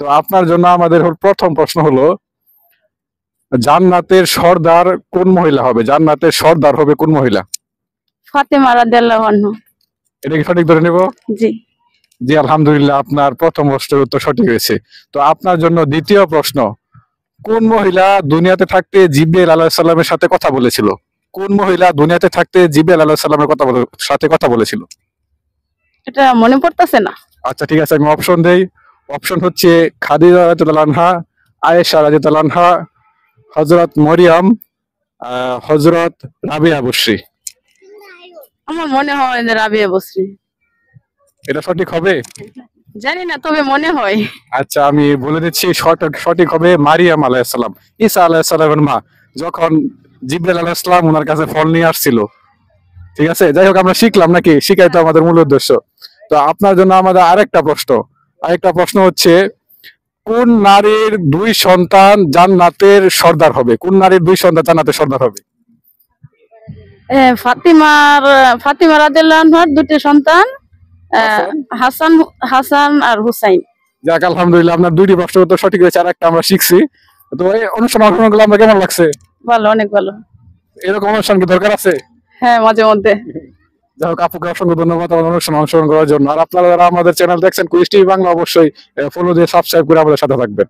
তো আপনার জন্য আমাদের প্রথম প্রশ্ন হলো, জান্নাতের সর্দার কোন মহিলা হবে? জান্নাতের সর্দার হবে কোন মহিলা? ফাতেমা রাদিয়াল্লাহু আনহা। এটা কি সঠিক ধরে নেব? জি। জি, আলহামদুলিল্লাহ, আপনার প্রথম প্রশ্নের উত্তর সঠিক হয়েছে। তো আপনার জন্য দ্বিতীয় প্রশ্ন, কোন মহিলা দুনিয়াতে থাকতে জিবরাইল আলাইহিস সালামের সাথে কথা বলেছিল? কোন মহিলা দুনিয়াতে থাকতে জিবরাইল আলাইহিস সালামের সাথে কথা বলেছিল? এটা মনে পড়তেছে না। আচ্ছা ঠিক আছে, আমি অপশন দেই। অপশন হচ্ছে খাদিজা রাদিয়াল্লাহু আনহা, আয়েশা রাদিয়াল্লাহু আনহা, হযরত মরিয়ম, হযরত রাবিয়া বসরি। আমার মনে হয় যে রাবিয়া বসরি। এটা সঠিক হবে? জানি না, তবে মনে হয়। আচ্ছা, আমি বলে দিচ্ছি, সঠিক হবে মারিয়াম আলাইহিস সালাম, ঈসা আলাইহিস সালামের মা, যখন জিবরাইল আলাইহিস সালাম ওনার কাছে ফল নিয়ে আসছিল। ঠিক আছে, যাই হোক, আমরা শিখলাম নাকি, শিখাই তো আমাদের মূল উদ্দেশ্য। তো আপনার জন্য আমাদের আরেকটা প্রশ্ন হচ্ছে, কোন নারীর দুই সন্তান জান্নাতের সর্দার হবে? কোন নারীর দুই সন্তান জান্নাতের সর্দার হবে? ফাতিমা রাদিয়াল্লাহু আনহার দুটি সন্তান, হাসান হাসান আর হুসাইন। যাক, আলহামদুলিল্লাহ, আপনার দুইটি প্রশ্নের উত্তর সঠিক হয়েছে, আর একটা আমরা শিখছি। তো এই অনুষ্ঠান অংশগ্রহণ করলে আমরা কেমন লাগছে? ভালো, অনেক ভালো। এরকম অনুষ্ঠান কি দরকার আছে? হ্যাঁ, মাঝে মধ্যে। যাই হোক, আপুকে অসংখ্য ধন্যবাদ আমাদের অনুষ্ঠানে অংশগ্রহণ করার জন্য। আর আপনারা যারা আমাদের চ্যানেল দেখছেন কুইজ টিভি বাংলা, অবশ্যই ফলো দিয়ে সাবস্ক্রাইব করে আমাদের সাথে থাকবেন।